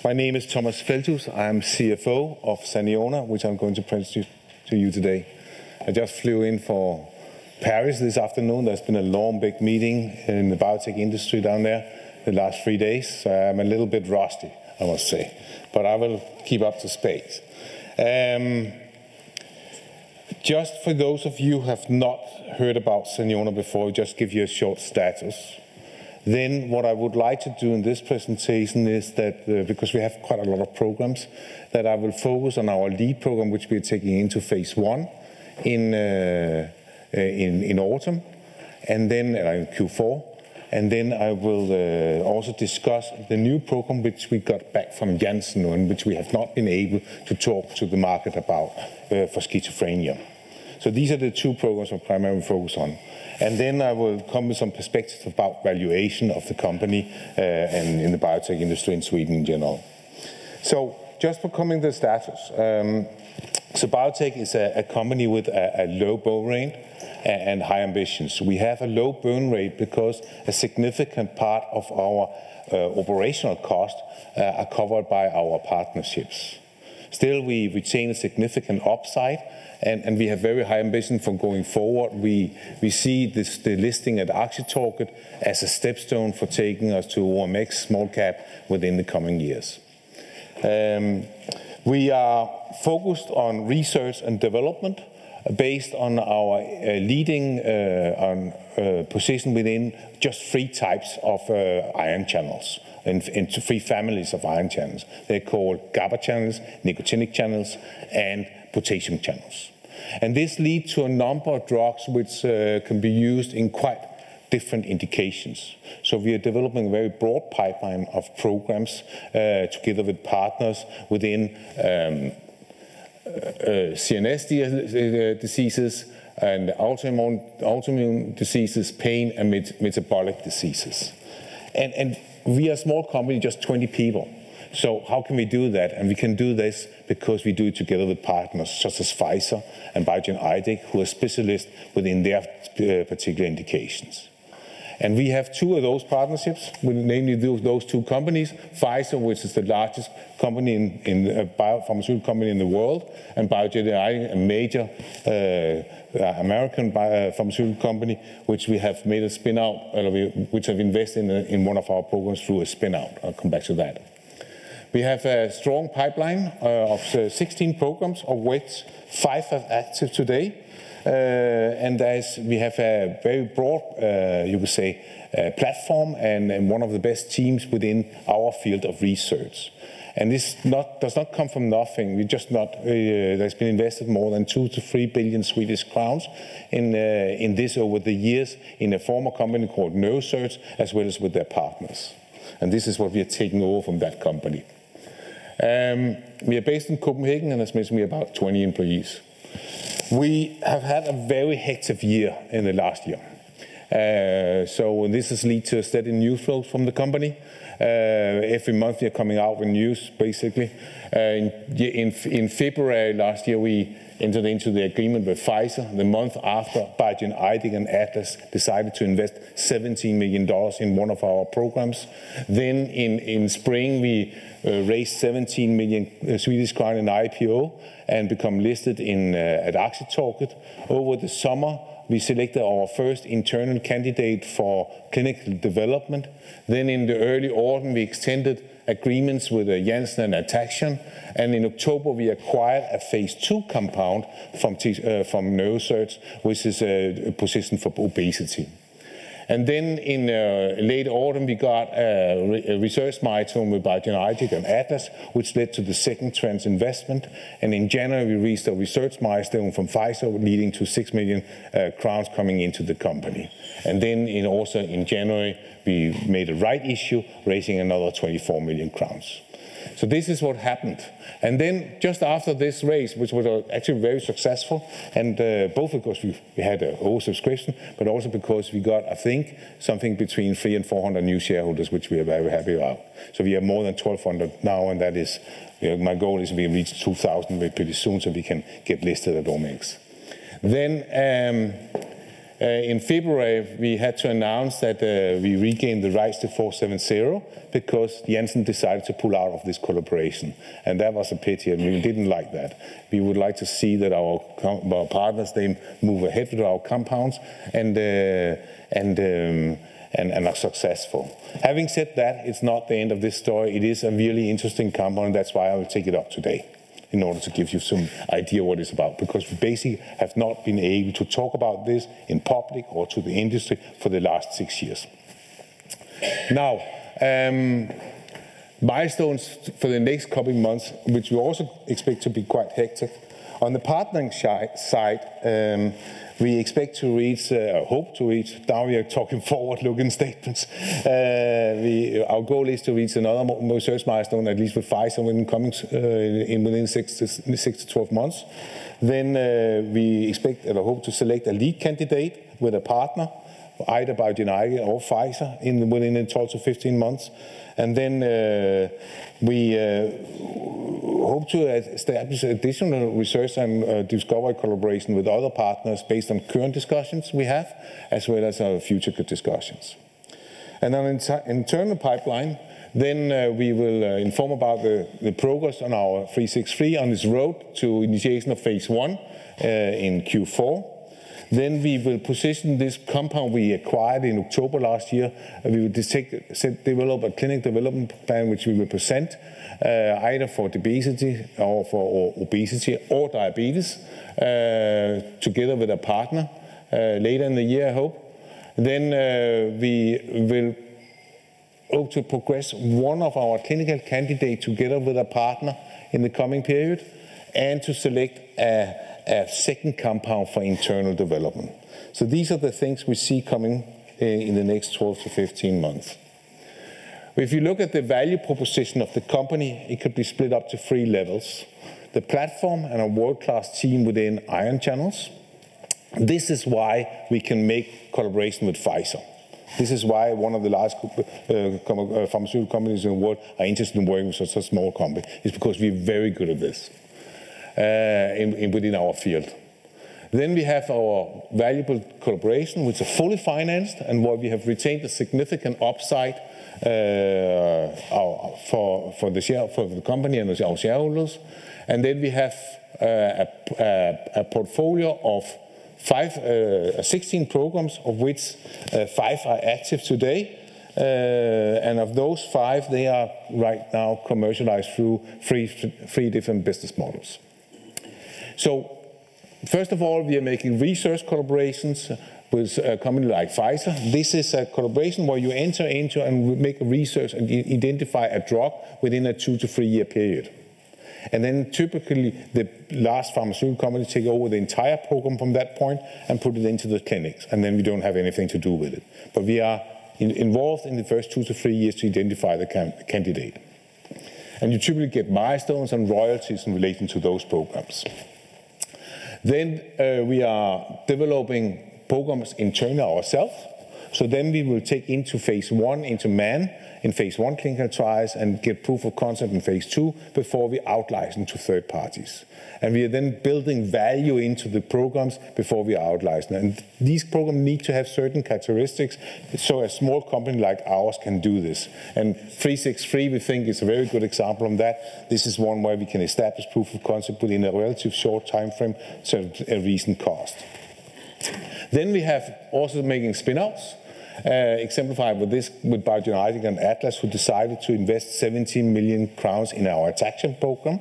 My name is Thomas Feldthus. I am CFO of Saniona, which I'm going to present to you today. I just flew in for Paris this afternoon. There's been a long, big meeting in the biotech industry down there the last 3 days. So I'm a little bit rusty, I must say, but I will keep up to speed. Just for those of you who have not heard about Saniona before, just give you a short status. Then what I would like to do in this presentation is that, because we have quite a lot of programs, that I will focus on our lead program, which we are taking into phase 1 in autumn, and then in Q4. And then I will also discuss the new program which we got back from Janssen, and which we have not been able to talk to the market about for schizophrenia. So these are the two programs I'm primarily focused on. And then I will come with some perspectives about valuation of the company and in the biotech industry in Sweden in general. So just for coming to the status. So biotech is a company with a low burn rate and high ambitions. We have a low burn rate because a significant part of our operational costs are covered by our partnerships. Still, we retain a significant upside, and we have very high ambition for going forward. We see the listing at Aktietorget as a stepstone for taking us to OMX small cap within the coming years. We are focused on research and development based on our leading position within just 3 types of ion channels, into 3 families of ion channels. They're called GABA channels, nicotinic channels, and potassium channels. And this leads to a number of drugs which can be used in quite different indications. So we are developing a very broad pipeline of programs together with partners within CNS diseases and autoimmune diseases, pain, and metabolic diseases. And we are a small company, just 20 people. So how can we do that? And we can do this because we do it together with partners such as Pfizer and Biogen Idec, who are specialists within their particular indications. And we have 2 of those partnerships, namely those 2 companies, Pfizer, which is the largest company in biopharmaceutical company in the world, and Biogen Idec, a major American pharmaceutical company, which we have made a spin-out, which have invested in one of our programs through a spin-out. I'll come back to that. We have a strong pipeline of 16 programs, of which 5 are active today. And we have a very broad, you could say, platform and one of the best teams within our field of research. And this does not come from nothing. There's been invested more than 2 to 3 billion Swedish crowns in this over the years in a former company called Neurosearch, as well as with their partners. And this is what we are taking over from that company. We are based in Copenhagen, and as mentioned, we are about 20 employees. We have had a very hectic year in the last year. So this has led to a steady news flow from the company. Every month we are coming out with news, basically. In February last year, we entered into the agreement with Pfizer. The month after, Biogen Idec and Atlas decided to invest $17 million in one of our programs. Then in spring, we raised 17 million Swedish crown in IPO and become listed at Aktietorget. Over the summer, we selected our first internal candidate for clinical development. Then in the early autumn, we extended agreements with Janssen and Ataxion. And in October, we acquired a phase 2 compound from Neurosearch, which is a position for obesity. And then in late autumn, we got a research milestone with Biogen Idec and Atlas, which led to the second tranche investment. And in January, we reached a research milestone from Pfizer, leading to 6 million crowns coming into the company. And then also in January, we made a right issue, raising another 24 million crowns. So this is what happened. And then just after this raise, which was actually very successful, and both because we had an oversubscription, but also because we got, I think, something between 300 and 400 new shareholders, which we are very happy about. So we have more than 1,200 now, and that is, my goal is we reach 2,000 pretty soon so we can get listed at OMX. Then In February, we had to announce that we regained the rights to 470 because Janssen decided to pull out of this collaboration. And that was a pity, and we didn't like that. We would like to see that our partners, they move ahead with our compounds and are successful. Having said that, it's not the end of this story. It is a really interesting compound, and that's why I will take it up today, in order to give you some idea what it's about, because we basically have not been able to talk about this in public or to the industry for the last 6 years. Now, milestones for the next coming months, which we also expect to be quite hectic. On the partnering side, we expect to reach, hope to reach, now we are talking forward-looking statements. Our goal is to reach another research milestone, at least with Pfizer, within 6 to 12 months. Then we expect or hope to select a lead candidate with a partner, either BioGenetic or Pfizer, within 12 to 15 months. And then we hope to establish additional research and discovery collaboration with other partners based on current discussions we have, as well as our future discussions. And on internal pipeline, then we will inform about the progress on our 363 on this road to initiation of phase 1 in Q4. Then we will position this compound we acquired in October last year. We will develop a clinical development plan which we will present either for obesity or diabetes together with a partner later in the year, I hope. Then we will hope to progress one of our clinical candidates together with a partner in the coming period, and to select a second compound for internal development. So these are the things we see coming in the next 12 to 15 months. If you look at the value proposition of the company, it could be split up to 3 levels. The platform and a world-class team within ion channels. This is why we can make collaboration with Pfizer. This is why one of the largest pharmaceutical companies in the world are interested in working with such a small company. It's because we're very good at this within our field. Then we have our valuable collaboration, which is fully financed and where we have retained a significant upside for the company and our shareholders. And then we have a portfolio of 16 programs, of which 5 are active today. And of those 5, they are right now commercialized through 3 different business models. So, first of all, we are making research collaborations with a company like Pfizer. This is a collaboration where you enter into and make research and identify a drug within a 2 to 3 year period. And then typically the large pharmaceutical companies take over the entire program from that point and put it into the clinics. And then we don't have anything to do with it. But we are involved in the first 2 to 3 years to identify the candidate. And you typically get milestones and royalties in relation to those programs. Then we are developing programs internally ourselves. So then we will take into phase 1 into man in phase 1 clinical trials and get proof of concept in phase 2 before we out-license to third parties. And we are then building value into the programs before we out-license. And these programs need to have certain characteristics so a small company like ours can do this. And 363, we think, is a very good example of that. This is one where we can establish proof of concept within a relatively short time frame, so a recent cost. Then we have also making spin-outs. Exemplified with this with BioGenetic and Atlas, who decided to invest 17 million crowns in our ATTACTION program.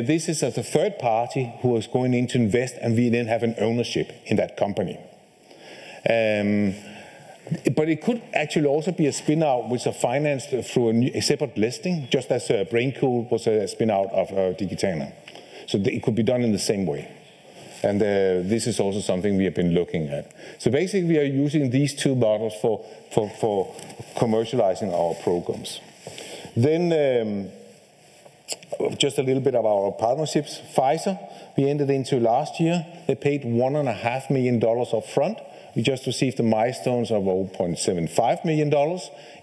This is as a third party who is going in to invest, and we then have an ownership in that company. But it could actually also be a spin-out which are financed through a separate listing, just as BrainCool was a spin-out of Digitana. So it could be done in the same way. And this is also something we have been looking at. So basically, we are using these 2 models for commercializing our programs. Then just a little bit about our partnerships. Pfizer, we entered into last year. They paid $1.5 million up front. We just received the milestones of $0.75 million.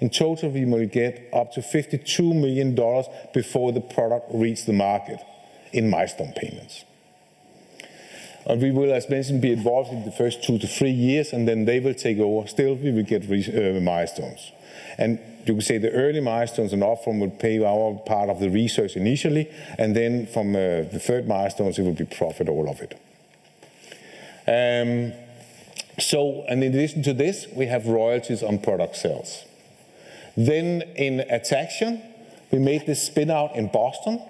In total, we will get up to $52 million before the product reaches the market in milestone payments. And we will, as mentioned, be involved in the first 2 to 3 years, and then they will take over. Still, we will get milestones. And you can say the early milestones and upfront will pay our part of the research initially, and then from the third milestones, it will be profit, all of it. And in addition to this, we have royalties on product sales. Then in Ataxian, we made this spin-out in Boston.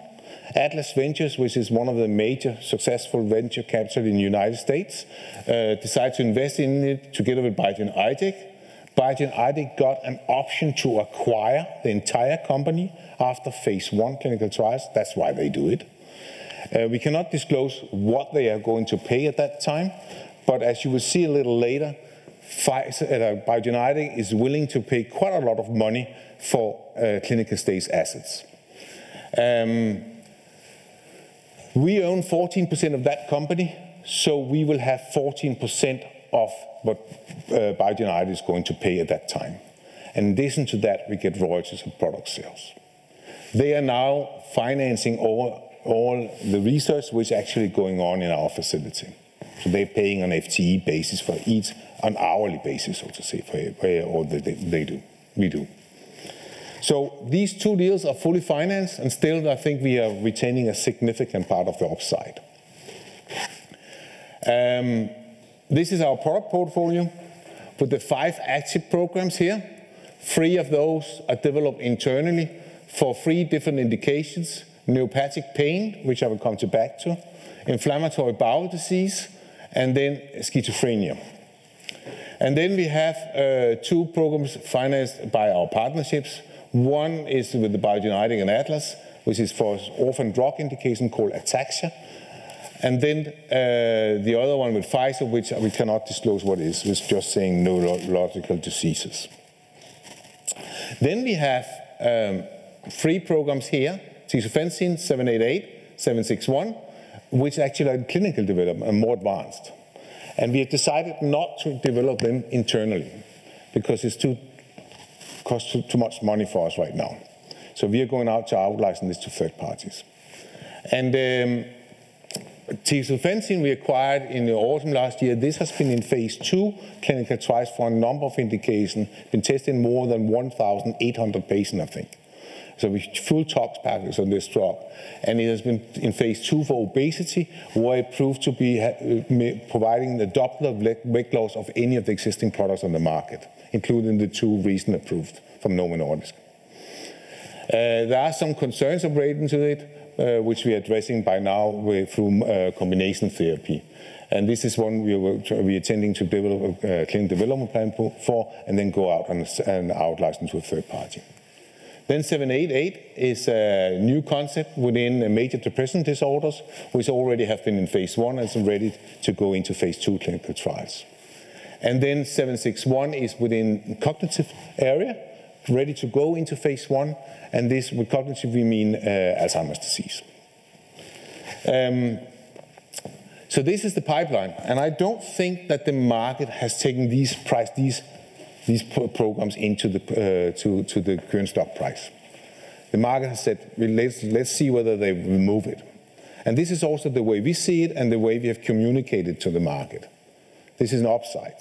Atlas Ventures, which is one of the major successful venture capital in the United States, decided to invest in it together with Biogen Idec. Biogen Idec got an option to acquire the entire company after phase 1 clinical trials. That's why they do it. We cannot disclose what they are going to pay at that time, but as you will see a little later, Biogen Idec is willing to pay quite a lot of money for clinical stage assets. We own 14% of that company, so we will have 14% of what Biogen Idec is going to pay at that time. In addition to that, we get royalties on product sales. They are now financing all the research which is actually going on in our facility. So they're paying on FTE basis for each, on hourly basis, so to say, for all that we do. So these 2 deals are fully financed, and still I think we are retaining a significant part of the upside. This is our product portfolio with the 5 active programs here. 3 of those are developed internally for 3 different indications: neuropathic pain, which I will come back to, inflammatory bowel disease, and then schizophrenia. And then we have 2 programs financed by our partnerships. One is with the Biogen Idec and Atlas, which is for orphan drug indication called Ataxia. And then the other one with Pfizer, which we cannot disclose what it is. It's just saying neurological diseases. Then we have 3 programs here: tesofensine, 788, 761, which actually are in clinical development and more advanced. And we have decided not to develop them internally because it's costs too much money for us right now. So we are going out to out-license this to third parties. And tesofensine we acquired in the autumn last year. This has been in phase 2 clinical trials for a number of indications, been tested in more than 1,800 patients, I think. So we full tox package on this drug. And it has been in phase 2 for obesity, where it proved to be providing the double of weight loss of any of the existing products on the market, including the 2 recently approved from Novo Nordisk. There are some concerns relating to it, which we are addressing by now through combination therapy. And this is one we are intending to develop a clinical development plan for, and then go out and out-license to a third party. Then 788 is a new concept within major depressive disorders, which already have been in phase 1 and is ready to go into phase 2 clinical trials. And then 761 is within cognitive area, ready to go into phase 1. And this, with cognitive, we mean Alzheimer's disease. So this is the pipeline. And I don't think that the market has taken these programs into to the current stock price. The market has said, let's see whether they remove it. And this is also the way we see it and the way we have communicated to the market. This is an upside.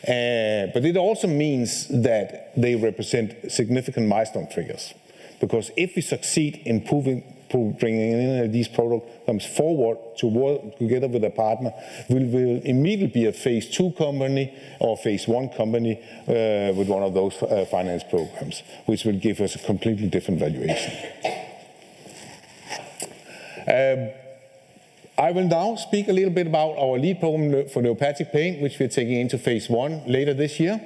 But it also means that they represent significant milestone triggers. Because if we succeed in bringing in these programs forward to work together with a partner, we will immediately be a phase 2 company or phase 1 company with one of those finance programs, which will give us a completely different valuation. I will now speak a little bit about our lead program for neuropathic pain, which we're taking into phase 1 later this year,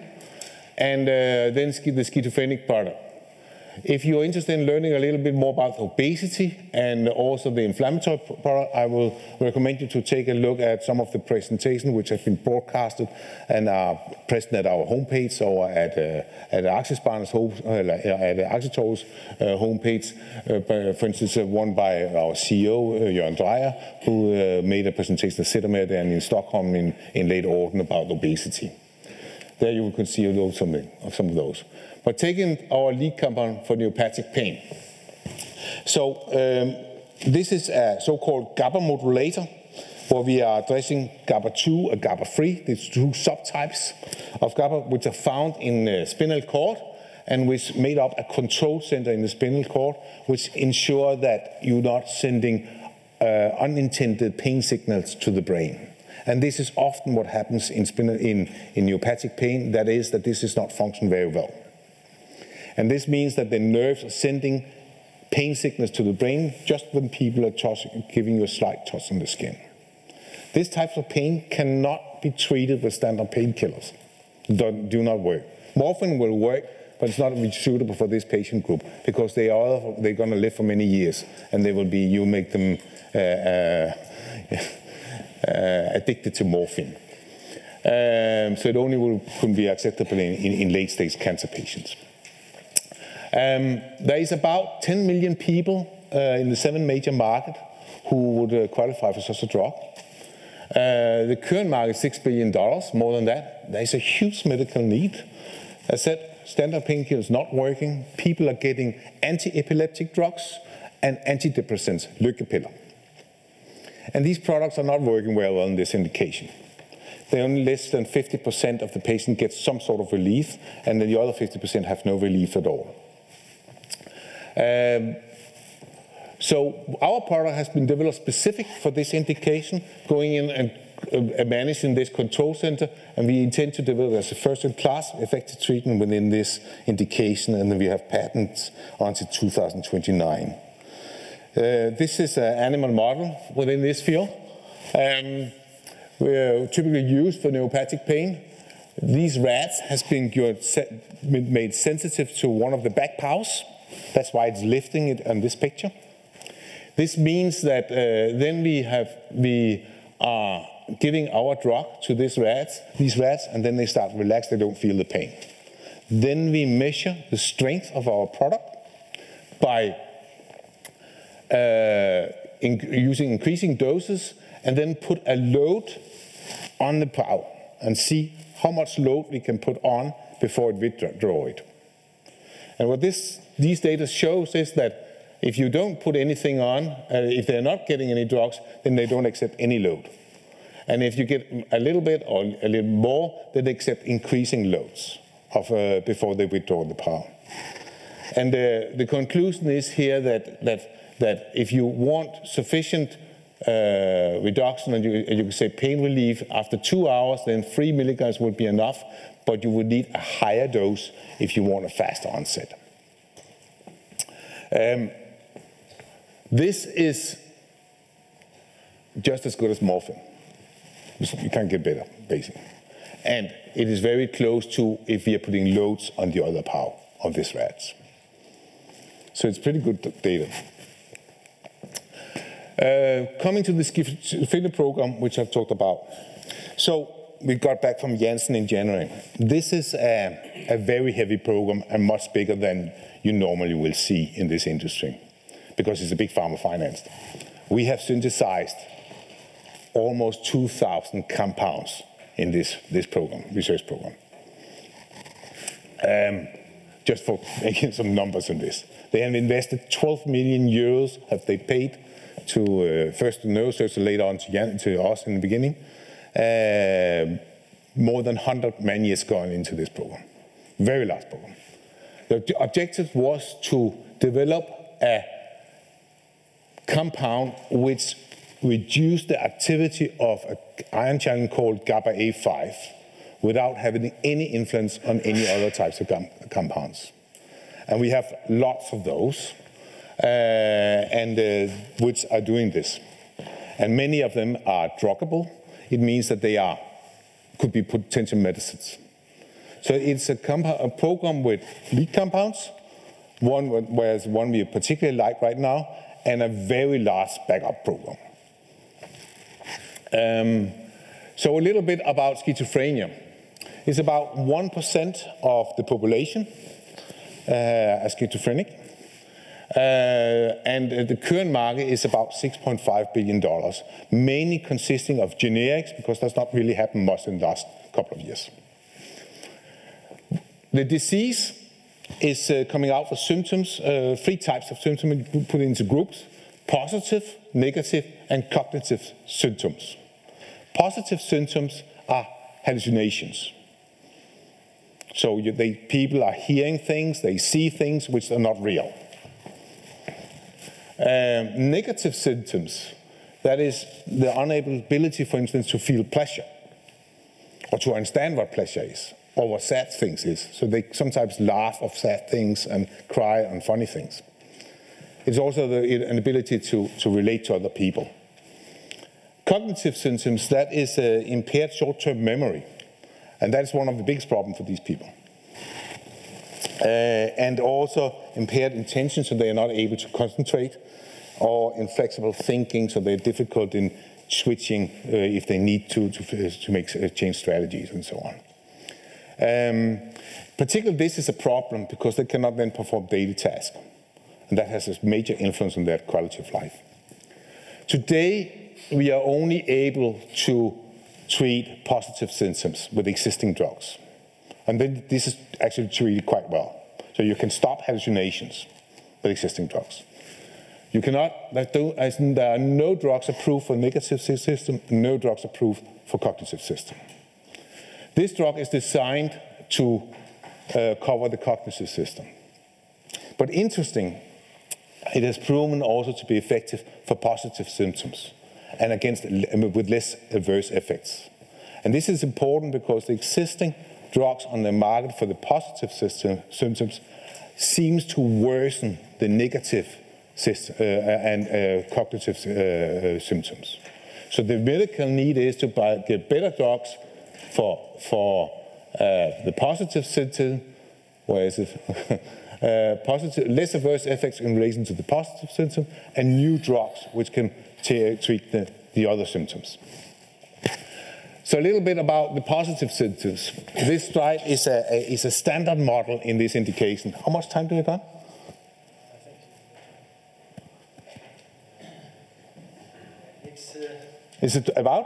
and then the schizophrenic product. If you're interested in learning a little bit more about obesity and also the inflammatory product, I will recommend you to take a look at some of the presentations which have been broadcasted and are present at our homepage or at Accessbarn's at Accesstor's homepage. For instance, one by our CEO, Jørgen Dreyer, who made a presentation at CITAMED and in Stockholm in late autumn about obesity. There you can see a little something of some of those. But taking our lead compound for neuropathic pain. So this is a so-called GABA modulator, where we are addressing GABA2 and GABA3, the two subtypes of GABA, which are found in the spinal cord, and which made up a control center in the spinal cord, which ensure that you're not sending unintended pain signals to the brain. And this is often what happens in neuropathic pain, that is, that this is not functioning very well. And this means that the nerves are sending pain signals to the brain just when people are giving you a slight touch on the skin. This type of pain cannot be treated with standard painkillers. Do not work. Morphine will work, but it's not really suitable for this patient group because they're going to live for many years, and you make them addicted to morphine. So it only could be acceptable in late-stage cancer patients. There is about 10 million people in the 7 major markets who would qualify for such a drug. The current market is $6 billion, more than that. There is a huge medical need. As I said, standard painkillers not working. People are getting anti-epileptic drugs and antidepressants, lykkepeller. And these products are not working well on this indication. Only less than 50% of the patient gets some sort of relief, and then the other 50% have no relief at all. So our product has been developed specific for this indication, going in and managing this control center, and we intend to develop as a first-in-class effective treatment within this indication, and then we have patents until 2029. This is an animal model within this field. We're typically used for neuropathic pain. These rats has been made sensitive to one of the back paws. That's why it's lifting it on this picture. This means that then we are giving our drug to these rats, and then they start to relax, they don't feel the pain. Then we measure the strength of our product by using increasing doses, and then put a load on the paw and see how much load we can put on before it withdraw it. And what these data shows is that if you don't put anything on, if they're not getting any drugs, then they don't accept any load. And if you get a little bit or a little more, then they accept increasing loads before they withdraw the paw. And the conclusion is here that if you want sufficient reduction, and you can say pain relief after 2 hours, then 3 milligrams would be enough, but you would need a higher dose if you want a faster onset. This is just as good as morphine. You can't get better, basically. And it is very close to if we are putting loads on the other paw of these rats. So it's pretty good data. Coming to the schizophrenia program, which I've talked about. So we got back from Janssen in January. This is a very heavy program and much bigger than you normally will see in this industry because it's a big pharma financed. We have synthesized almost 2,000 compounds in this program, research program. Just for making some numbers on this. They have invested 12 million euros, have they paid to first to neurosurgeons, later on to us in the beginning. More than 100 man years gone into this program. Very large program. The objective was to develop a compound which reduced the activity of an ion channel called GABA-A5 without having any influence on any other types of compounds. And we have lots of those, which are doing this. And many of them are druggable. It means that they could be potential medicines. So it's a program with lead compounds, one we particularly like right now, and a very large backup program. So a little bit about schizophrenia. It's about 1% of the population are schizophrenic. And the current market is about $6.5 billion, mainly consisting of generics, because that's not really happened much in the last couple of years. The disease is coming out for symptoms, 3 types of symptoms put into groups. positive, negative, and cognitive symptoms. Positive symptoms are hallucinations. So people are hearing things, they see things which are not real. Negative symptoms, that is the inability, for instance, to feel pleasure, or to understand what pleasure is, or what sad things is. So they sometimes laugh of sad things and cry on funny things. It's also an ability to relate to other people. Cognitive symptoms, that is impaired short-term memory. And that's one of the biggest problems for these people. And also impaired attention, so they are not able to concentrate, or inflexible thinking, so they're difficult in switching if they need to make change strategies and so on. Particularly this is a problem because they cannot then perform daily tasks. And that has a major influence on their quality of life. Today, we are only able to treat positive symptoms with existing drugs. And then this is actually treated quite well. So you can stop hallucinations with existing drugs. You cannot, there are no drugs approved for negative system, no drugs approved for cognitive system. This drug is designed to cover the cognitive system. But interesting, it has proven also to be effective for positive symptoms and with less adverse effects. And this is important because the existing drugs on the market for the positive symptoms seems to worsen the negative and cognitive symptoms. So the medical need is to get better drugs for the positive symptom, where is it? Less adverse effects in relation to the positive symptom, and new drugs which can treat the other symptoms. So a little bit about the positive symptoms. This slide is a standard model in this indication. How much time do we got? Is it about?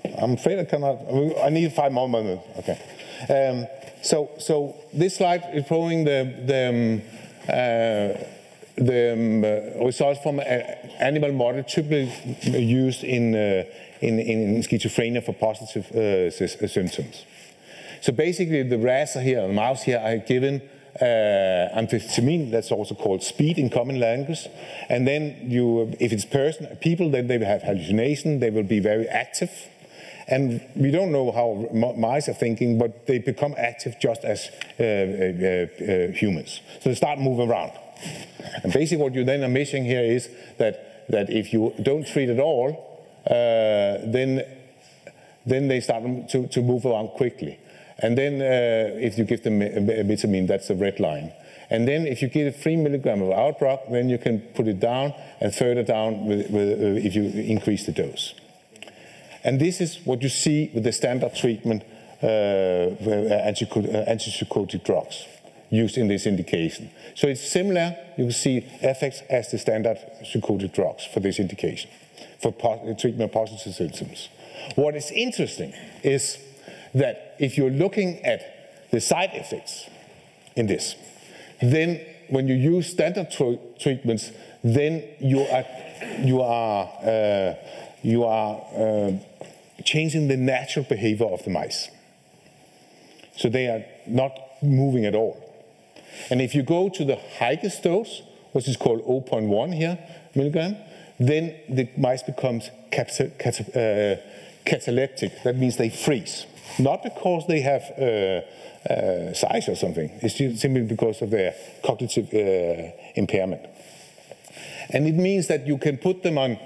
Yeah. I'm afraid I cannot. I need 5 more minutes. Okay. So this slide is showing the results from an animal model typically used in schizophrenia for positive symptoms. So basically, the rats here, the mouse here, are given amphetamine, that's also called speed in common language. And then if it's people, then they will have hallucination, they will be very active. And we don't know how mice are thinking, but they become active just as humans. So they start moving around. And basically what you then are missing here is that if you don't treat at all, then they start to move around quickly. And then if you give them vitamin, that's the red line. And then if you give 3 milligrams of our drug, then you can put it down and further down if you increase the dose. And this is what you see with the standard treatment antipsychotic drugs used in this indication. So it's similar, you can see effects as the standard psychotic drugs for this indication, for treatment of positive symptoms. What is interesting is that if you're looking at the side effects in this, then when you use standard treatments, then you are changing the natural behavior of the mice. So they are not moving at all. And if you go to the highest dose, which is called 0.1 here, milligram, then the mice becomes cataleptic. That means they freeze. Not because they have size or something. It's simply because of their cognitive impairment. And it means that you can put them on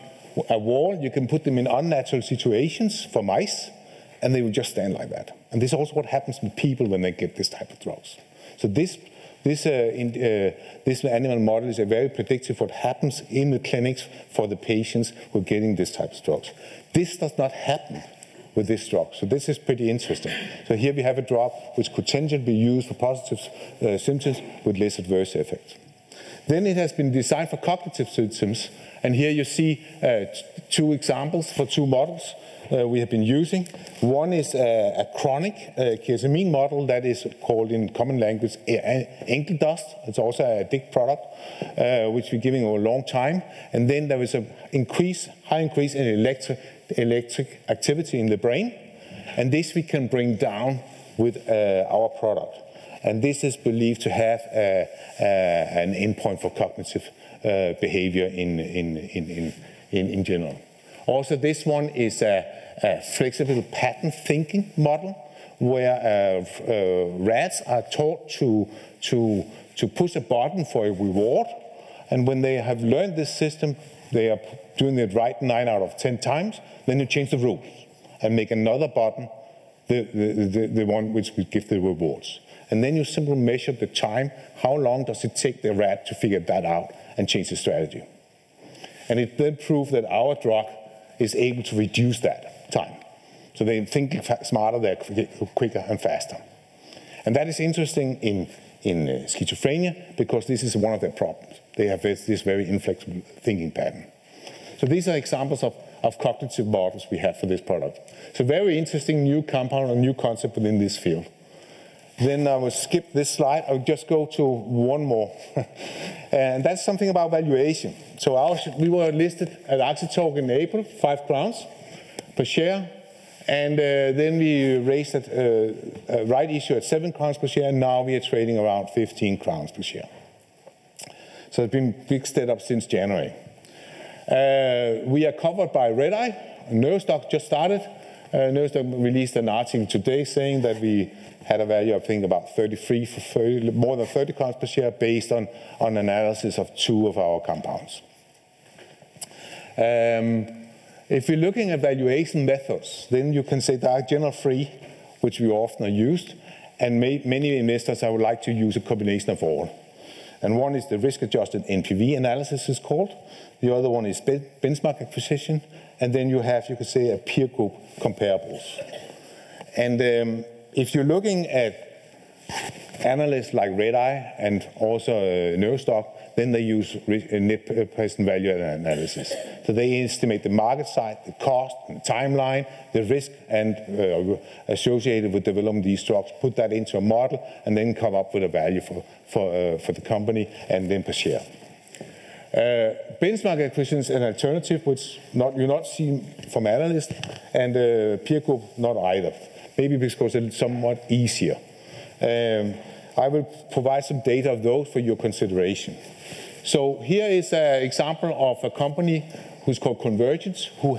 a wall, you can put them in unnatural situations for mice, and they will just stand like that. And this is also what happens with people when they get this type of drugs. So this animal model is very predictive what happens in the clinics for the patients who are getting this type of drugs. This does not happen with this drug. So this is pretty interesting. So here we have a drug which could potentially be used for positive symptoms with less adverse effects. Then it has been designed for cognitive symptoms, And here you see two examples for two models we have been using. One is a chronic ketamine model that is called in common language ankle dust. It's also a DIC product, which we're giving over a long time. And then there is a high increase in electric activity in the brain. And this we can bring down with our product. And this is believed to have an endpoint for cognitive behavior in general. Also, this one is a flexible pattern thinking model where rats are taught to push a button for a reward. And when they have learned this system, they are doing it right 9 out of 10 times. Then you change the rules and make another button, the one which will give the rewards. And then you simply measure the time, how long does it take the rat to figure that out and change the strategy. And it then proved that our drug is able to reduce that time. So they think smarter, they're quicker and faster. And that is interesting in schizophrenia because this is one of their problems. They have this very inflexible thinking pattern. So these are examples of cognitive models we have for this product. It's a very interesting new compound, a new concept within this field. Then I will skip this slide. I'll just go to one more. And that's something about valuation. So we were listed at Aktietorg in April, 5 crowns per share. And then we raised a right issue at 7 crowns per share. And now we are trading around 15 crowns per share. So it's been a big step up since January. We are covered by Redeye. Neurostock just started. Neurostock released an article today saying that we had a value, I think, about more than 30 crowns per share based on analysis of 2 of our compounds. If you're looking at valuation methods, then you can say there are general 3, which we often are used, and many investors I would like to use a combination of all. And one is the risk-adjusted NPV analysis is called. The other one is benchmark acquisition. And then you have, you could say, a peer group comparables. And if you're looking at analysts like Redeye and also Neurostock, then they use net present value analysis. So they estimate the market size, the cost, the timeline, the risk and associated with developing these drugs, put that into a model, and then come up with a value for the company and then per share. Benchmark acquisition is an alternative which you not see from analysts, and peer group not either. Maybe because it's somewhat easier. I will provide some data of those for your consideration. So here is an example of a company who's called Convergence, who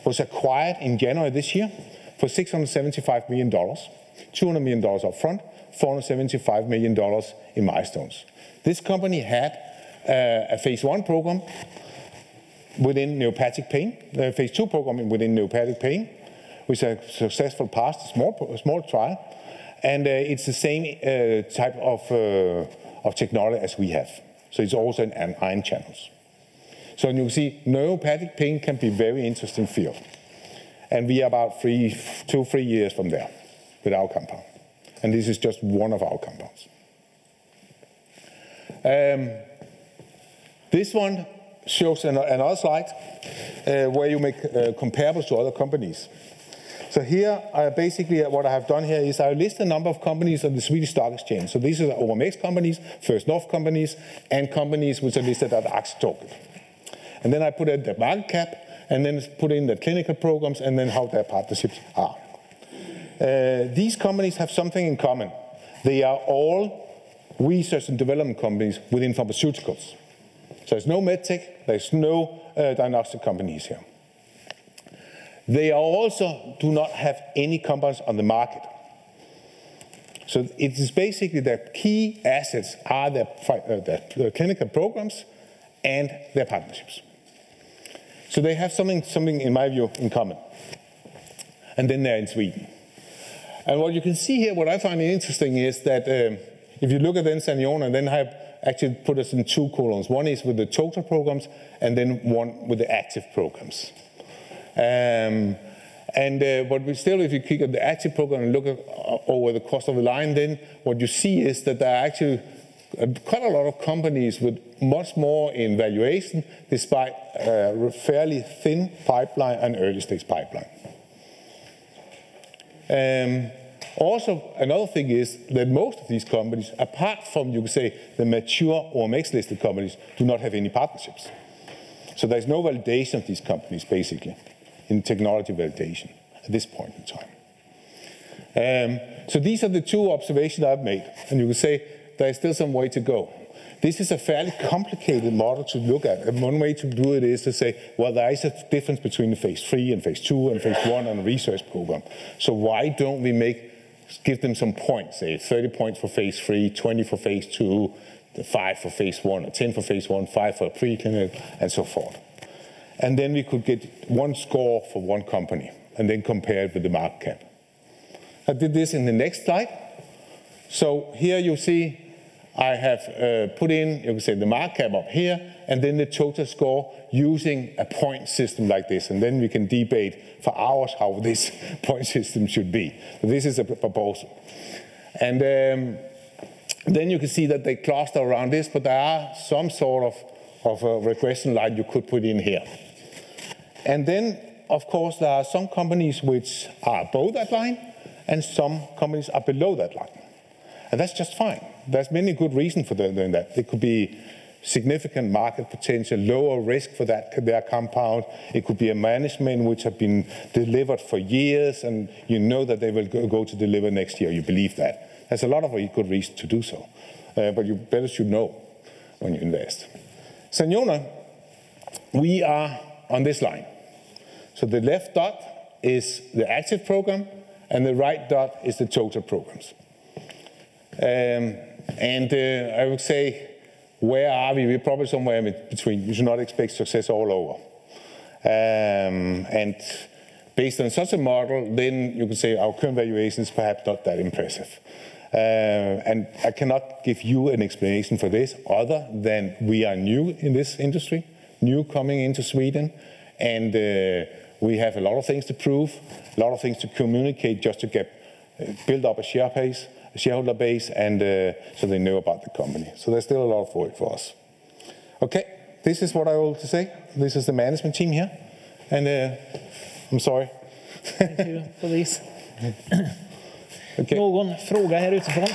was acquired in January this year for $675 million, $200 million up front, $475 million in milestones. This company had a phase 1 program within neuropathic pain, a phase 2 program within neuropathic pain, which a successful past small trial, and it's the same type of technology as we have. So it's also in ion channels. So you can see neuropathic pain can be a very interesting field, and we are about 2-3 years from there with our compound, and this is just one of our compounds. This one shows another slide where you make comparables to other companies. So here, basically what I have done here is I list a number of companies on the Swedish Stock Exchange. So these are OMX companies, First North companies, and companies which are listed at Aktietorg. And then I put in the market cap, and then put in the clinical programs, and then how their partnerships are. These companies have something in common. They are all research and development companies within pharmaceuticals. So there's no medtech, there's no diagnostic companies here. They also do not have any compounds on the market. So it is basically their key assets are their clinical programs and their partnerships. So they have something in my view in common. And then they're in Sweden. And what you can see here, what I find interesting is that if you look at Saniona, then I have actually put us in 2 columns. One is with the total programs, and then one with the active programs. But we still, if you click on the active program and look over the cost of the line, then what you see is that there are actually quite a lot of companies with much more in valuation, despite a fairly thin pipeline and early stage pipeline. Also, another thing is that most of these companies, apart from, you could say, the mature OMX-listed companies, do not have any partnerships. So there's no validation of these companies, basically, in technology validation at this point in time. So these are the two observations I've made, and you could say there's still some way to go. This is a fairly complicated model to look at, and one way to do it is to say, well, there is a difference between the phase 3 and phase 2 and phase 1 and a research program. So why don't we give them some points, say 30 points for phase 3, 20 for phase 2, 5 for phase 1, or 10 for phase 1, 5 for preclinical, and so forth. And then we could get one score for one company, and then compare it with the market cap. I did this in the next slide. So here you see I have put in, you can say, the market cap up here, and then the total score using a point system like this. And then we can debate for hours how this point system should be. But this is a proposal. And then you can see that they cluster around this, but there are some sort of a regression line you could put in here. And then, of course, there are some companies which are above that line, and some companies are below that line. And that's just fine. There's many good reasons for doing that. It could be significant market potential, lower risk for their compound. It could be a management which have been delivered for years, and you know that they will go to deliver next year. You believe that. There's a lot of good reason to do so. But you better should know when you invest. Saniona, we are on this line. So the left dot is the active program, and the right dot is the total programs. I would say, where are we? We're probably somewhere in between. You should not expect success all over. And based on such a model, then you can say our current valuation is perhaps not that impressive. And I cannot give you an explanation for this other than we are new in this industry, new coming into Sweden, and we have a lot of things to prove, a lot of things to communicate just to build up a shareholder base, and so they know about the company. So there's still a lot of work for us. Okay, this is what I want to say. This is the management team here, and I'm sorry. Thank you for this. Okay. Någon fråga här utifrån?